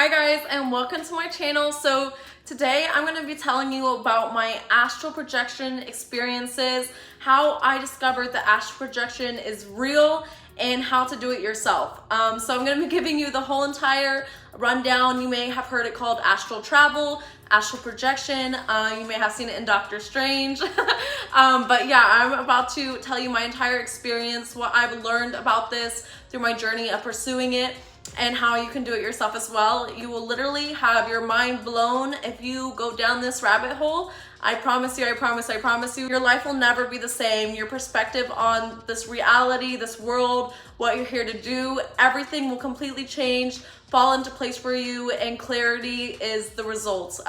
Hi guys, and welcome to my channel. So today I'm going to be telling you about my astral projection experiences, how I discovered the astral projection is real, and how to do it yourself. So I'm going to be giving you the whole entire rundown. You may have heard it called astral travel, astral projection. You may have seen it in Doctor Strange. But yeah, I'm about to tell you my entire experience, what I've learned about this through my journey of pursuing it, and how you can do it yourself as well. You will literally have your mind blown if you go down this rabbit hole. I promise you, I promise you, your life will never be the same. Your perspective on this reality, this world, what you're here to do, everything will completely change, fall into place for you, and clarity is the result.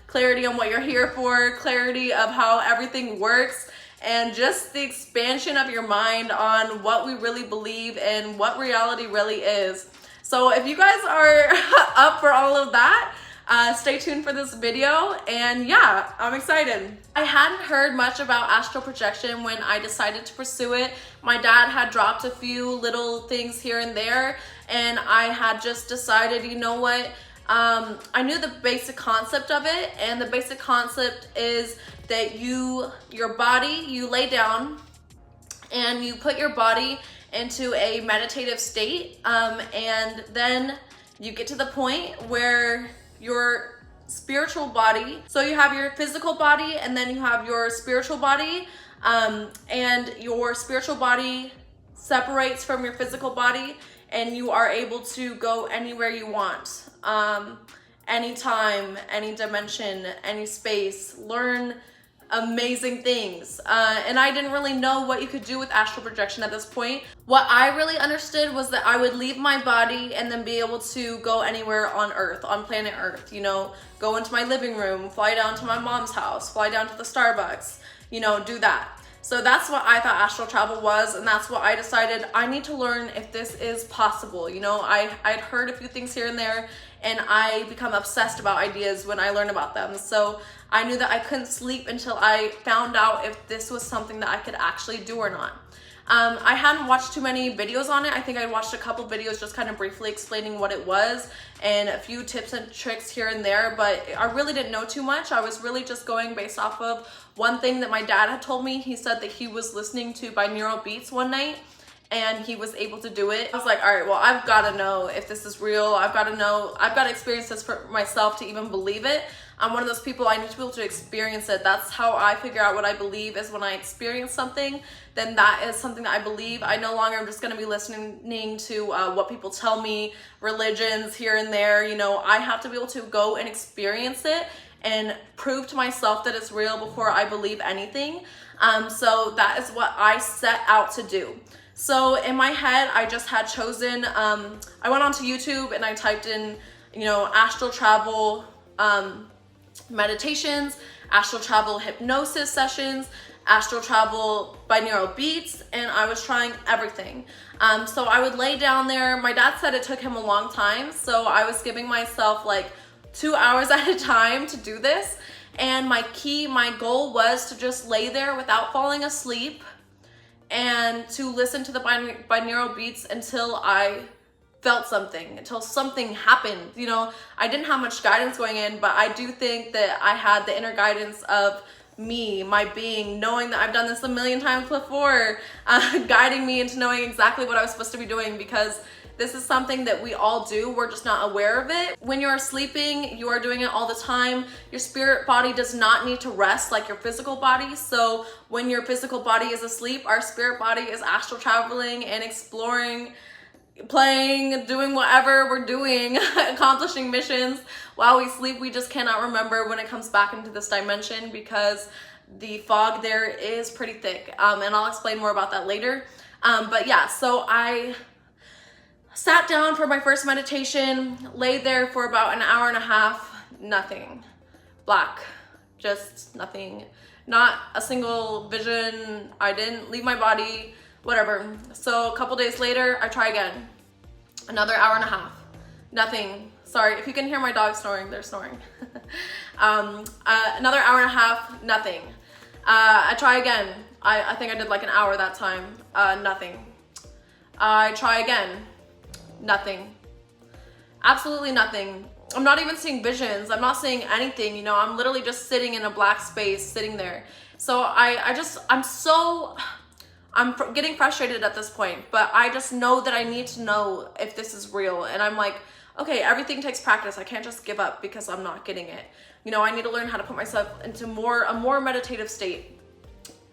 Clarity on what you're here for, clarity of how everything works, and just the expansion of your mind on what we really believe and what reality really is. So if you guys are up for all of that, stay tuned for this video, and yeah, I'm excited. I hadn't heard much about astral projection when I decided to pursue it. My dad had dropped a few little things here and there, and I had just decided, you know what, I knew the basic concept of it, and the basic concept is that your body, you lay down and you put your body into a meditative state, and then you get to the point where your spiritual body, so you have your physical body and then you have your spiritual body, and your spiritual body separates from your physical body, and you are able to go anywhere you want, anytime, any dimension, any space, learn amazing things. And I didn't really know what you could do with astral projection at this point. What I really understood was that I would leave my body and then be able to go anywhere on Earth, on planet Earth, you know, go into my living room, fly down to my mom's house, fly down to the Starbucks, you know, do that. So that's what I thought astral travel was, and that's what I decided I need to learn if this is possible. You know, I'd heard a few things here and there, and I become obsessed about ideas when I learn about them. So I knew that I couldn't sleep until I found out if this was something that I could actually do or not. I hadn't watched too many videos on it. I think I watched a couple videos just kind of briefly explaining what it was and a few tips and tricks here and there, but I really didn't know too much. I was really just going based off of one thing that my dad had told me. He said that he was listening to binaural beats one night and he was able to do it. I was like, all right, well, I've got to know if this is real. I've got to experience this for myself to even believe it. I'm one of those people, I need to be able to experience it. That's how I figure out what I believe, is when I experience something, then that is something that I believe. I no longer am just going to be listening to what people tell me, religions here and there. You know, I have to be able to go and experience it and prove to myself that it's real before I believe anything. So that is what I set out to do. So in my head, I just had chosen, I went onto YouTube and I typed in, you know, astral travel meditations, astral travel hypnosis sessions, astral travel binaural beats, and I was trying everything. So I would lay down there. My dad said it took him a long time, so I was giving myself like 2 hours at a time to do this. And my goal was to just lay there without falling asleep and to listen to the binaural beats until I felt something, until something happened. You know, I didn't have much guidance going in, but I do think that I had the inner guidance of me, my being, knowing that I've done this a million times before, guiding me into knowing exactly what I was supposed to be doing, because this is something that we all do. We're just not aware of it. When you're sleeping, you are doing it all the time. Your spirit body does not need to rest like your physical body. So when your physical body is asleep, our spirit body is astral traveling and exploring, playing, doing whatever we're doing, accomplishing missions while we sleep. We just cannot remember when it comes back into this dimension because the fog there is pretty thick. And I'll explain more about that later. But yeah, so I sat down for my first meditation, laid there for about an hour and a half, nothing, black, just nothing, not a single vision. I didn't leave my body, whatever. So a couple days later, I try again, another hour and a half, nothing. Sorry, if you can hear my dog snoring, they're snoring. Another hour and a half, nothing. I try again. I think I did like an hour that time, nothing. I try again. Nothing. Absolutely nothing. I'm not even seeing visions. I'm not seeing anything, you know. I'm literally just sitting in a black space, sitting there. So I'm getting frustrated at this point, but I just know that I need to know if this is real. And I'm like, okay, everything takes practice. I can't just give up because I'm not getting it. You know, I need to learn how to put myself into a more meditative state.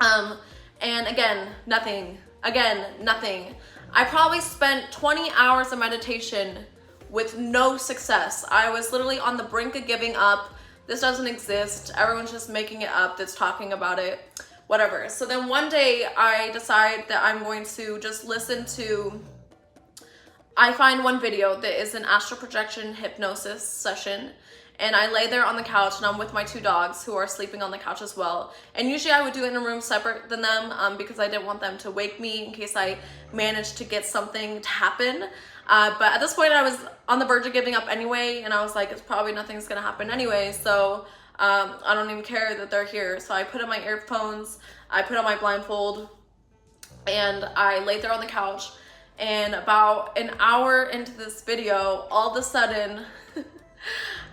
And again, nothing. Again, nothing. I probably spent 20 hours of meditation with no success. I was literally on the brink of giving up. This doesn't exist. Everyone's just making it up that's talking about it. Whatever. So then one day I decide that I'm going to just listen to, I find one video that is an astral projection hypnosis session, and I lay there on the couch and I'm with my 2 dogs who are sleeping on the couch as well. And usually I would do it in a room separate than them because I didn't want them to wake me in case I managed to get something to happen. But at this point I was on the verge of giving up anyway, and I was like, it's probably nothing's gonna happen anyway, so I don't even care that they're here. So I put in my earphones, I put on my blindfold, and I laid there on the couch. And about an hour into this video, all of a sudden,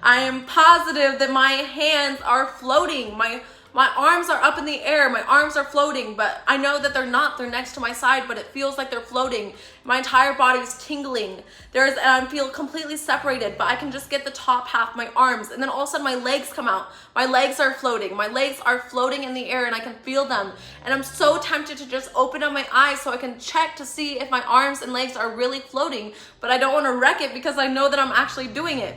I am positive that my hands are floating. My arms are up in the air, my arms are floating, but I know that they're not. They're next to my side, but it feels like they're floating. My entire body is tingling. And I feel completely separated, but I can just get the top half, my arms, and then all of a sudden my legs come out. My legs are floating. My legs are floating in the air and I can feel them. And I'm so tempted to just open up my eyes so I can check to see if my arms and legs are really floating, but I don't want to wreck it because I know that I'm actually doing it.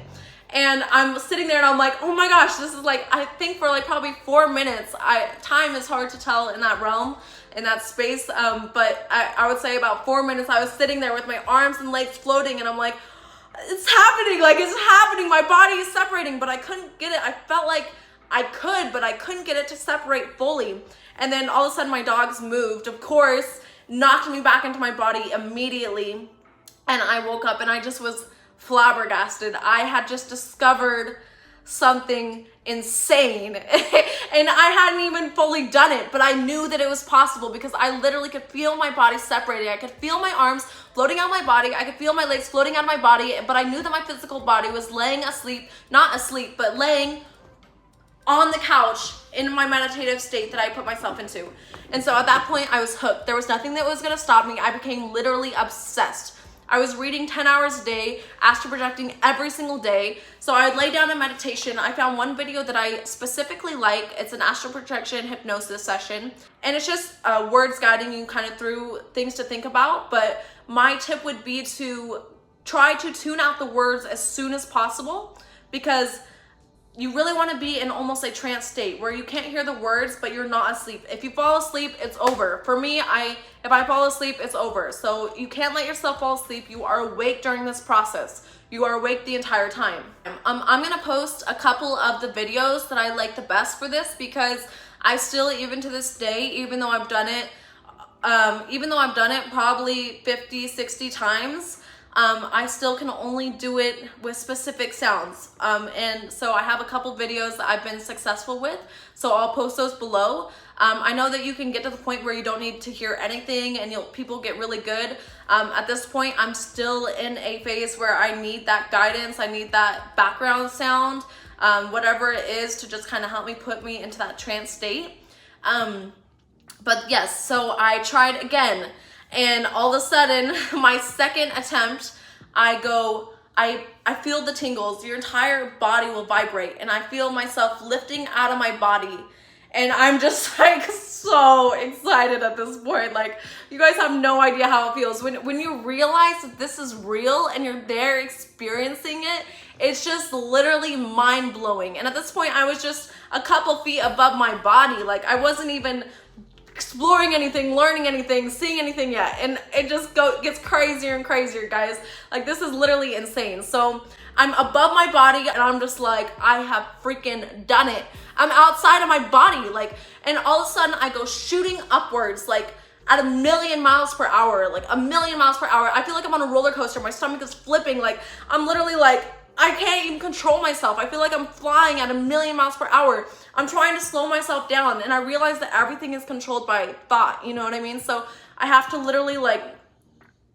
And I'm sitting there and I'm like, oh my gosh, this is like, I think for like probably 4 minutes. Time is hard to tell in that realm, in that space. But I would say about 4 minutes, I was sitting there with my arms and legs floating, and I'm like, it's happening, like it's happening. My body is separating, but I couldn't get it. I felt like I could, but I couldn't get it to separate fully. And then all of a sudden my dogs moved, of course, knocked me back into my body immediately. And I woke up and I just was flabbergasted. I had just discovered something insane and I hadn't even fully done it, but I knew that it was possible because I literally could feel my body separating. I could feel my arms floating out of my body. I could feel my legs floating out of my body, but I knew that my physical body was laying asleep, not asleep, but laying on the couch in my meditative state that I put myself into. And so at that point I was hooked. There was nothing that was going to stop me. I became literally obsessed. I was reading 10 hours a day, astral projecting every single day. So I would lay down in meditation. I found one video that I specifically like. It's an astral projection hypnosis session. And it's just words guiding you kind of through things to think about. But my tip would be to try to tune out the words as soon as possible, because you really want to be in almost a trance state where you can't hear the words, but you're not asleep. If you fall asleep, it's over. For me, if I fall asleep, it's over. So you can't let yourself fall asleep. You are awake during this process. You are awake the entire time. I'm gonna post a couple of the videos that I like the best for this, because I still, even to this day, even though I've done it probably 50, 60 times, I still can only do it with specific sounds. And so I have a couple videos that I've been successful with, so I'll post those below. I know that you can get to the point where you don't need to hear anything and people get really good. At this point, I'm still in a phase where I need that guidance. I need that background sound, whatever it is, to just kind of help me put me into that trance state. But yes, so I tried again. And all of a sudden, my second attempt, I feel the tingles. Your entire body will vibrate, and I feel myself lifting out of my body. And I'm just like so excited at this point. Like, you guys have no idea how it feels. When you realize that this is real and you're there experiencing it, it's just literally mind blowing. And at this point, I was just a couple feet above my body. Like, I wasn't even exploring anything, learning anything, seeing anything yet. And it just gets crazier and crazier, guys. Like, this is literally insane. So I'm above my body and I'm just like, I have freaking done it. I'm outside of my body, like, and all of a sudden I go shooting upwards, like at 1,000,000 miles per hour, like 1,000,000 miles per hour. I feel like I'm on a roller coaster. My stomach is flipping. Like, I'm literally like, I can't even control myself. I feel like I'm flying at 1,000,000 miles per hour. I'm trying to slow myself down, and I realize that everything is controlled by thought, you know what I mean? So I have to literally like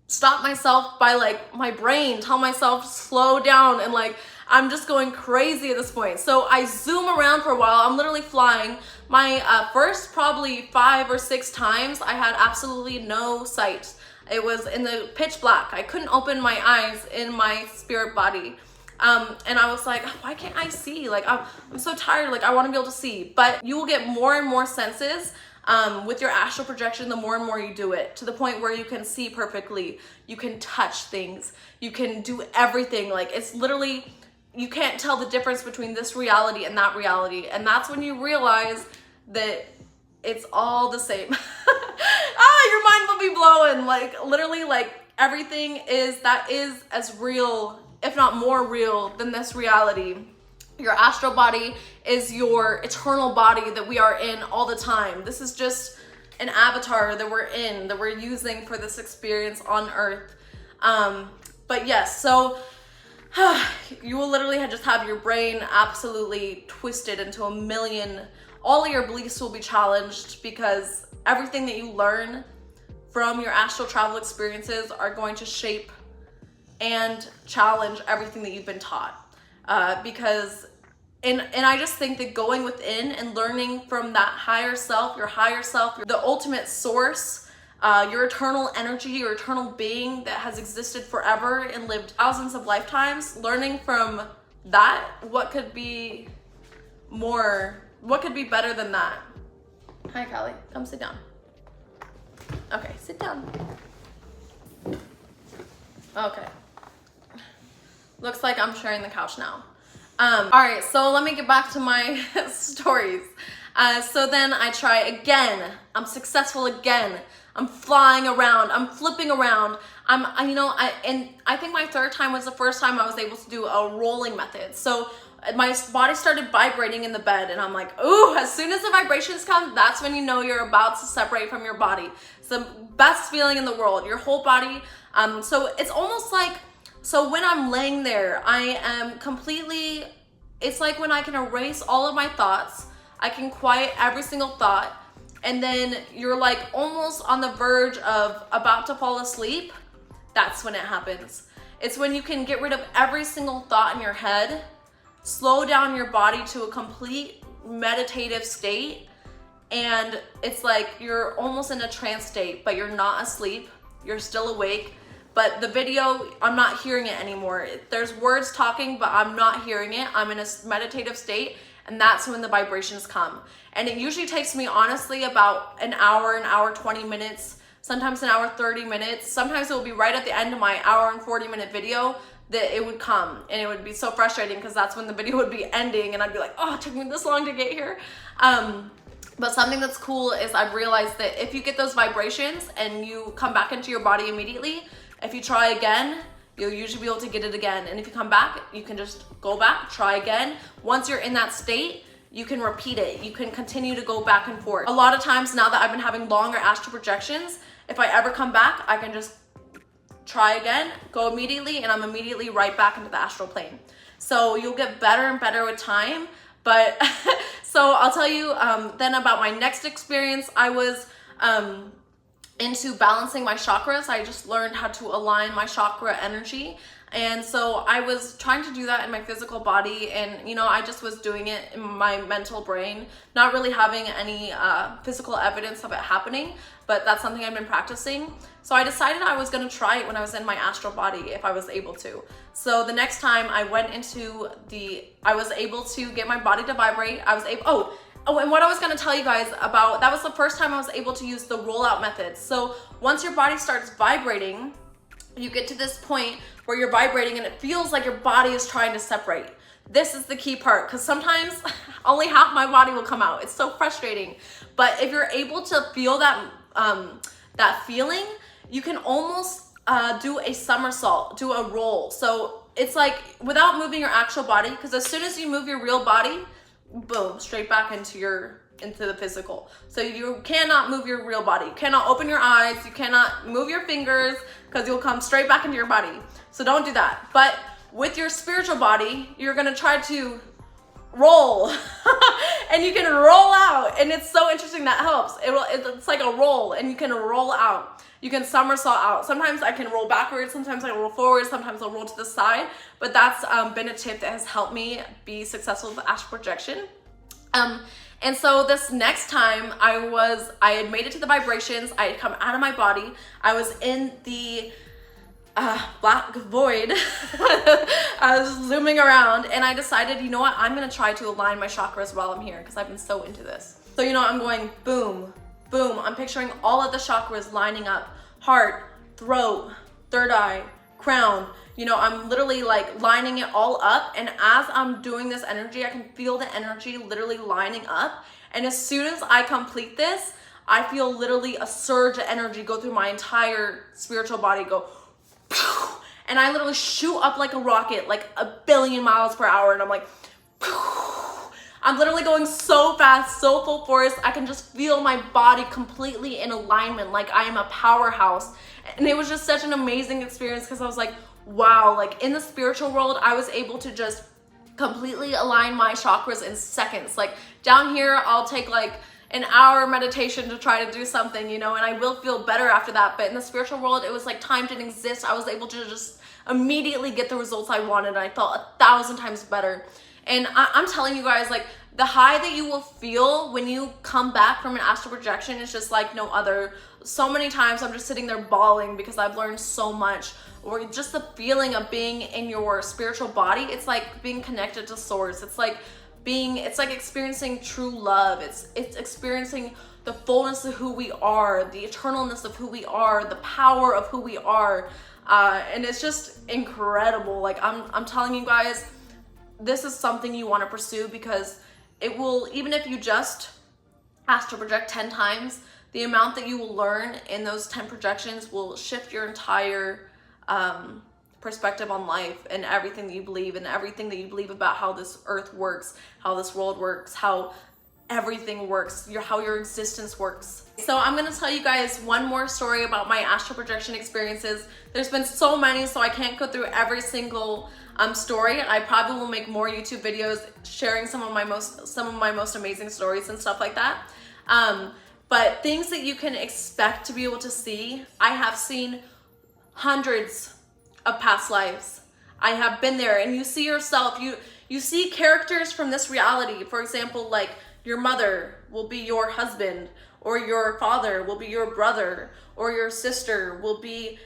stop myself by like my brain, tell myself slow down, and like I'm just going crazy at this point. So I zoom around for a while. I'm literally flying. My first probably 5 or 6 times, I had absolutely no sight. It was in the pitch black. I couldn't open my eyes in my spirit body. And I was like, why can't I see? Like, I'm so tired. Like, I want to be able to see. But you will get more and more senses with your astral projection the more and more you do it, to the point where you can see perfectly. You can touch things. You can do everything. Like, it's literally, you can't tell the difference between this reality and that reality. And that's when you realize that it's all the same. Your mind will be blowing. Like, literally, like, everything that is as real, if not more real, than this reality. Your astral body is your eternal body that we are in all the time. This is just an avatar that we're using for this experience on Earth. But yes, so you will literally just have your brain absolutely twisted into a million. All of your beliefs will be challenged, because everything that you learn from your astral travel experiences are going to shape and challenge everything that you've been taught. And I just think that going within and learning from that higher self, your the ultimate source, your eternal energy, your eternal being that has existed forever and lived thousands of lifetimes, learning from that, what could be better than that? Hi, Callie, come sit down. Okay, sit down. Okay. Looks like I'm sharing the couch now. All right, so let me get back to my stories. So then I try again. I'm successful again. I'm flying around. I'm flipping around. And I think my third time was the first time I was able to do a rolling method. So my body started vibrating in the bed, and I'm like, ooh, as soon as the vibrations come, that's when you know you're about to separate from your body. It's the best feeling in the world. Your whole body. So it's almost like, so when I'm laying there, I am completely, it's like when I can erase all of my thoughts, I can quiet every single thought, and then you're like almost on the verge of about to fall asleep. That's when it happens. It's when you can get rid of every single thought in your head, slow down your body to a complete meditative state, and it's like you're almost in a trance state, but you're not asleep, you're still awake. But the video, I'm not hearing it anymore. There's words talking, but I'm not hearing it. I'm in a meditative state, and that's when the vibrations come. And it usually takes me, honestly, about an hour 20 minutes, sometimes an hour 30 minutes. Sometimes it will be right at the end of my hour and 40-minute video that it would come. And it would be so frustrating, because that's when the video would be ending, and I'd be like, oh, it took me this long to get here. But something that's cool is I've realized that if you get those vibrations and you come back into your body immediately, if you try again, you'll usually be able to get it again. And if you come back, you can just go back, try again. Once you're in that state, you can repeat it. You can continue to go back and forth. A lot of times now that I've been having longer astral projections, if I ever come back, I can just try again, go immediately, and I'm immediately right back into the astral plane. So you'll get better and better with time. But so I'll tell you then about my next experience. I was into balancing my chakras. I just learned how to align my chakra energy. And so I was trying to do that in my physical body, and I just was doing it in my mental brain, not really having any physical evidence of it happening, but that's something I've been practicing. So I decided I was gonna try it when I was in my astral body, if I was able to. So the next time I went into I was able to get my body to vibrate. Oh, and what I was gonna tell you guys about, that was the first time I was able to use the rollout method. So once your body starts vibrating, you get to this point where you're vibrating and it feels like your body is trying to separate. This is the key part, because sometimes only half my body will come out. It's so frustrating. But if you're able to feel that, that feeling, you can almost do a somersault, do a roll. So it's like without moving your actual body, because as soon as you move your real body, boom, straight back into the physical. So you cannot move your real body. You cannot open your eyes. You cannot move your fingers, because you'll come straight back into your body. So don't do that. But with your spiritual body, you're gonna try to roll and you can roll out, and it's so interesting. That helps. It's like a roll, and you can roll out. you can somersault out. Sometimes I can roll backwards, sometimes I roll forward, sometimes I'll roll to the side, but that's been a tip that has helped me be successful with astral projection. And so this next time I had made it to the vibrations, I had come out of my body, I was in the black void. I was zooming around and I decided, you know what, I'm gonna try to align my chakras while I'm here because I've been so into this. So, you know, I'm going boom, boom. I'm picturing all of the chakras lining up. Heart, throat, third eye, crown. You know, I'm literally like lining it all up. And as I'm doing this energy, I can feel the energy literally lining up. And as soon as I complete this, I feel literally a surge of energy go through my entire spiritual body, go pew, and I literally shoot up like a rocket, like 1 billion miles per hour. And I'm like, pew. I'm literally going so fast, so full force. I can just feel my body completely in alignment, like I am a powerhouse. And it was just such an amazing experience because I was like, wow, like in the spiritual world, I was able to just completely align my chakras in seconds. Like down here, I'll take like an hour meditation to try to do something, you know, and I will feel better after that. But in the spiritual world, it was like time didn't exist. I was able to just immediately get the results I wanted. And I felt 1,000 times better. And I'm telling you guys, like the high that you will feel when you come back from an astral projection is just like no other. So many times I'm just sitting there bawling because I've learned so much. Or just the feeling of being in your spiritual body, it's like being connected to source. It's like experiencing true love. It's experiencing the fullness of who we are, the eternalness of who we are, the power of who we are. And it's just incredible. Like I'm telling you guys, this is something you want to pursue because it will, even if you just astral project 10 times, the amount that you will learn in those 10 projections will shift your entire perspective on life and everything that you believe about how this earth works, how this world works, how everything works, how your existence works. So I'm gonna tell you guys one more story about my astral projection experiences. There's been so many, so I can't go through every single story. I probably will make more YouTube videos sharing some of my most amazing stories and stuff like that. But things that you can expect to be able to see, I have seen hundreds of past lives. I have been there, and you see yourself, you see characters from this reality. For example, like your mother will be your husband, or your father will be your brother, or your sister will be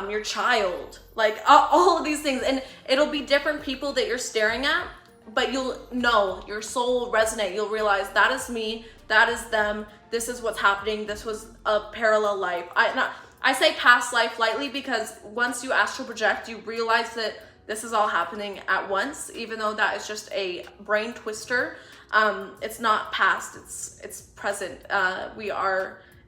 your child, like all of these things. And it'll be different people that you're staring at, but you'll know, your soul will resonate. You'll realize that is me, that is them, this is what's happening, this was a parallel life. I say past life lightly because once you astral project, you realize that this is all happening at once, even though that is just a brain twister. It's not past, it's present.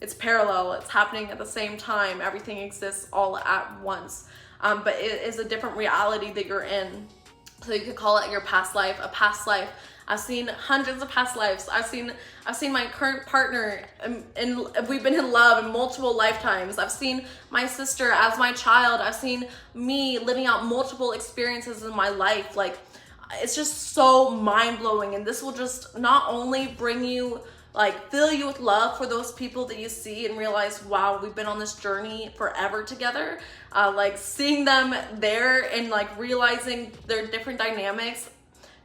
It's parallel, it's happening at the same time. Everything exists all at once. But it is a different reality that you're in. So you could call it your past life, a past life. I've seen hundreds of past lives. I've seen my current partner, and we've been in love in multiple lifetimes. I've seen my sister as my child. I've seen me living out multiple experiences in my life. Like, it's just so mind-blowing. And this will just not only bring you, like, fill you with love for those people that you see and realize, wow, we've been on this journey forever together. Like, seeing them there and like realizing their different dynamics.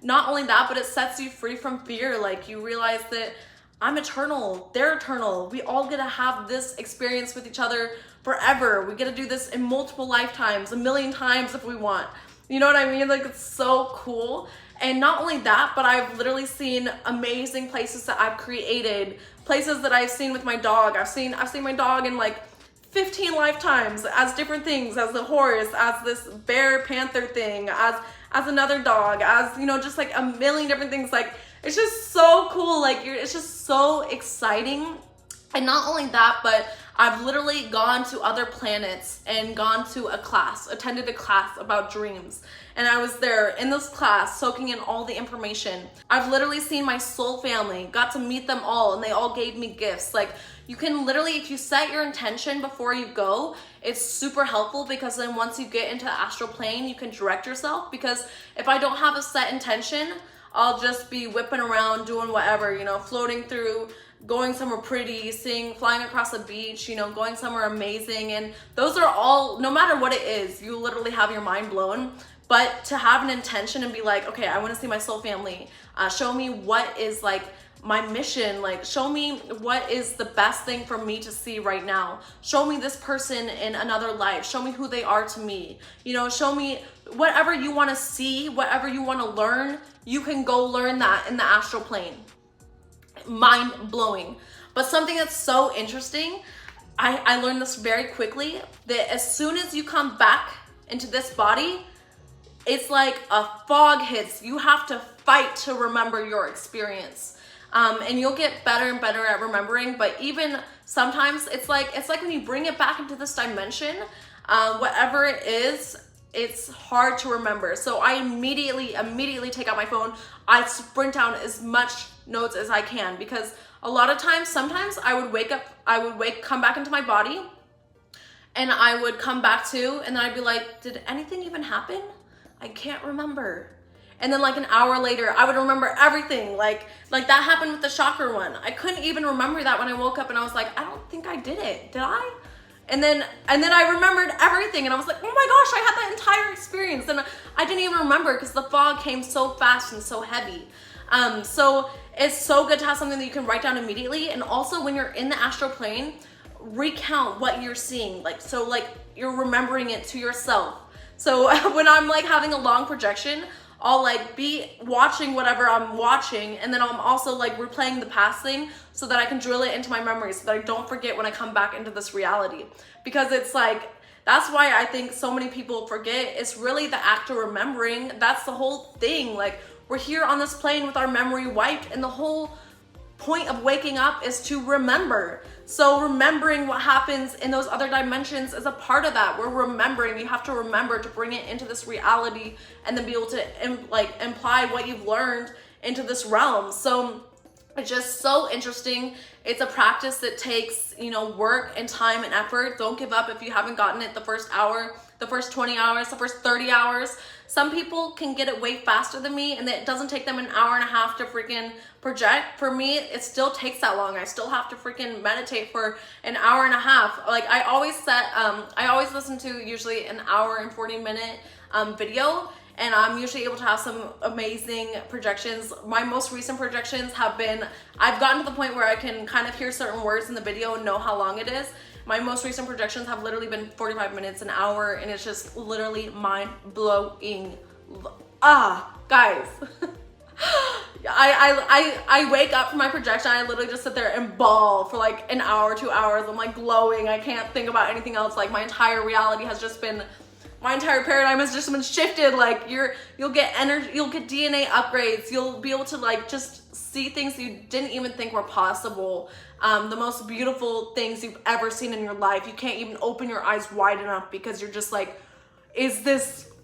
Not only that, but it sets you free from fear. Like, you realize that I'm eternal, they're eternal. We all get to have this experience with each other forever. We get to do this in multiple lifetimes, 1,000,000 times if we want. You know what I mean? Like, it's so cool. And not only that, but I've literally seen amazing places that I've created, places that I've seen with my dog. I've seen my dog in like 15 lifetimes as different things, as the horse, as this bear panther thing, as another dog, as, you know, just like 1,000,000 different things. Like, it's just so cool. Like, it's just so exciting. And not only that, but I've literally gone to other planets and gone to attended a class about dreams. And I was there in this class soaking in all the information. I've literally seen my soul family, got to meet them all, and they all gave me gifts. Like, you can literally, if you set your intention before you go, it's super helpful, because then once you get into the astral plane, you can direct yourself. Because if I don't have a set intention, I'll just be whipping around doing whatever, you know, floating through going somewhere pretty, flying across a beach, you know, going somewhere amazing. And those are all, no matter what it is, you literally have your mind blown. But to have an intention and be like, okay, I want to see my soul family. Show me what is like my mission. Like, show me what is the best thing for me to see right now. Show me this person in another life. Show me who they are to me. You know, show me whatever you want to see, whatever you want to learn. You can go learn that in the astral plane. Mind blowing. But something that's so interesting, I learned this very quickly, that as soon as you come back into this body, it's like a fog hits. You have to fight to remember your experience. And you'll get better and better at remembering, but even sometimes it's like when you bring it back into this dimension, whatever it is, it's hard to remember. So I immediately take out my phone. I sprint down as much notes as I can, because a lot of times, sometimes I would come back into my body, and I would come back to, and then I'd be like, did anything even happen? I can't remember. And then like an hour later, I would remember everything. Like that happened with the chakra one. I couldn't even remember that when I woke up, and I was like, I don't think I did it. Did I? And then I remembered everything, and I was like, oh my gosh, I had that entire experience. And I didn't even remember because the fog came so fast and so heavy. So it's so good to have something that you can write down immediately. And also when you're in the astral plane, recount what you're seeing. Like you're remembering it to yourself. So when I'm like having a long projection, I'll like be watching whatever I'm watching, and then I'm also like replaying the past thing so that I can drill it into my memory so that I don't forget when I come back into this reality. Because it's like, that's why I think so many people forget. It's really the act of remembering. That's the whole thing. Like, we're here on this plane with our memory wiped, and the whole point of waking up is to remember. So remembering what happens in those other dimensions is a part of that. We're remembering. You have to remember to bring it into this reality, and then be able to imply what you've learned into this realm. So it's just so interesting. It's a practice that takes, you know, work and time and effort. Don't give up if you haven't gotten it the first hour, the first 20 hours, the first 30 hours. Some people can get it way faster than me, and it doesn't take them an hour and a half to freaking project. For me, it still takes that long. I still have to freaking meditate for an hour and a half. Like I always listen to usually an hour and 40-minute video, and I'm usually able to have some amazing projections. My most recent projections have been, I've gotten to the point where I can kind of hear certain words in the video and know how long it is. My most recent projections have literally been 45 minutes, an hour, and it's just literally mind-blowing. Guys. I wake up from my projection, I literally just sit there and bawl for like an hour, 2 hours. I'm like glowing. I can't think about anything else. Like my entire reality has just been, my entire paradigm has just been shifted. Like you'll get energy, you'll get DNA upgrades. You'll be able to like just see things you didn't even think were possible. The most beautiful things you've ever seen in your life. You can't even open your eyes wide enough because you're just like,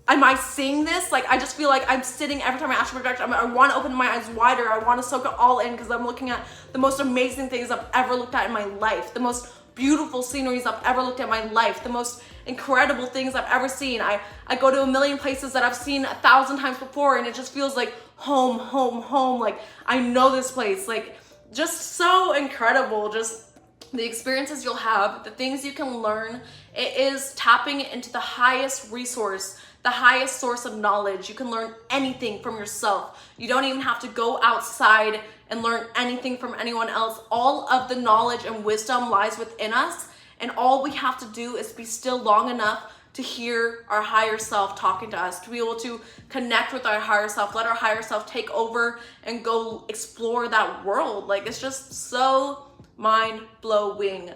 am I seeing this? Like, I just feel like I'm sitting every time I astral project. I want to open my eyes wider. I want to soak it all in because I'm looking at the most amazing things I've ever looked at in my life. The most beautiful sceneries I've ever looked at in my life. The most incredible things I've ever seen. I go to a million places that I've seen 1,000 times before, and it just feels like home, home, home. Like, I know this place. Like, just so incredible. Just the experiences you'll have, the things you can learn. It is tapping into the highest resource, the highest source of knowledge. You can learn anything from yourself. You don't even have to go outside and learn anything from anyone else. All of the knowledge and wisdom lies within us, and all we have to do is be still long enough to hear our higher self talking to us, to be able to connect with our higher self, let our higher self take over and go explore that world. Like, it's just so mind-blowing.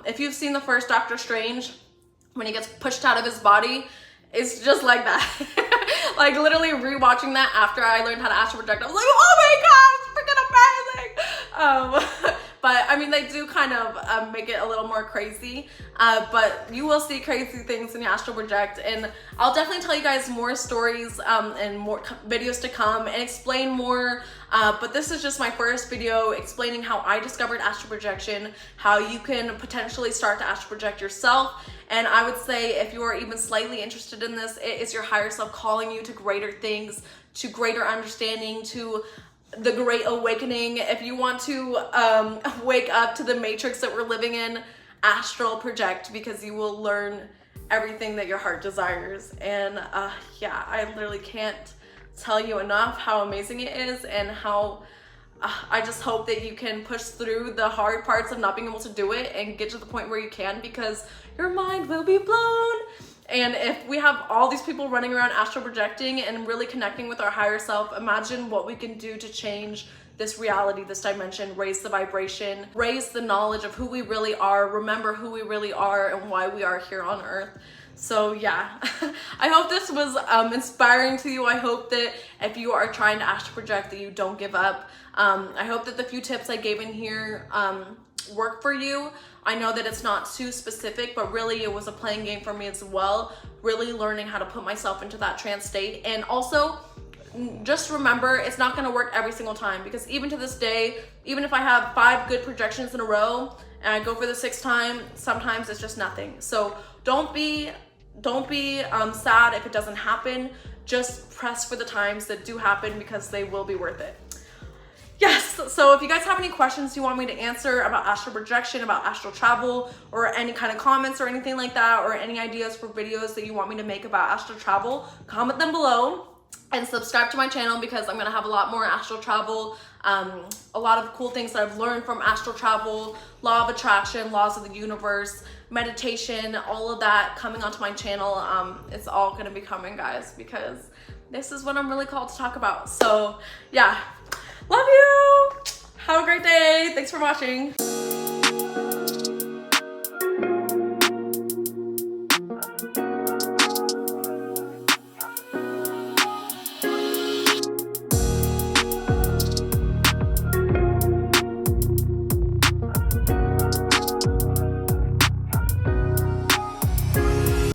If you've seen the first Doctor Strange, when he gets pushed out of his body, it's just like that. Like, literally rewatching that after I learned how to astral project, I was like, oh my god, it's freaking amazing. But I mean, they do kind of make it a little more crazy, but you will see crazy things when you astral project, and I'll definitely tell you guys more stories and more videos to come and explain more, but this is just my first video explaining how I discovered astral projection, how you can potentially start to astral project yourself. And I would say if you are even slightly interested in this, it is your higher self calling you to greater things, to greater understanding, to the Great Awakening. If you want to wake up to the matrix that we're living in, astral project, because you will learn everything that your heart desires. And yeah, I literally can't tell you enough how amazing it is, and how I just hope that you can push through the hard parts of not being able to do it and get to the point where you can, because your mind will be blown. And if we have all these people running around astral projecting and really connecting with our higher self, imagine what we can do to change this reality, this dimension, raise the vibration, raise the knowledge of who we really are, remember who we really are and why we are here on earth. So yeah, I hope this was inspiring to you. I hope that if you are trying to astral project, that you don't give up. I hope that the few tips I gave in here work for you. I know that it's not too specific, but really it was a playing game for me as well, really learning how to put myself into that trance state. And also, just remember, it's not going to work every single time, because even to this day, even if I have 5 good projections in a row and I go for the 6th time, sometimes it's just nothing. So don't be sad if it doesn't happen. Just press for the times that do happen, because they will be worth it. Yes, so if you guys have any questions you want me to answer about astral projection, about astral travel, or any kind of comments or anything like that, or any ideas for videos that you want me to make about astral travel, comment them below. And subscribe to my channel, because I'm gonna have a lot more astral travel, a lot of cool things that I've learned from astral travel, law of attraction, laws of the universe, meditation, all of that coming onto my channel. It's all gonna be coming, guys, because this is what I'm really called to talk about. So yeah, love you. Have a great day. Thanks for watching.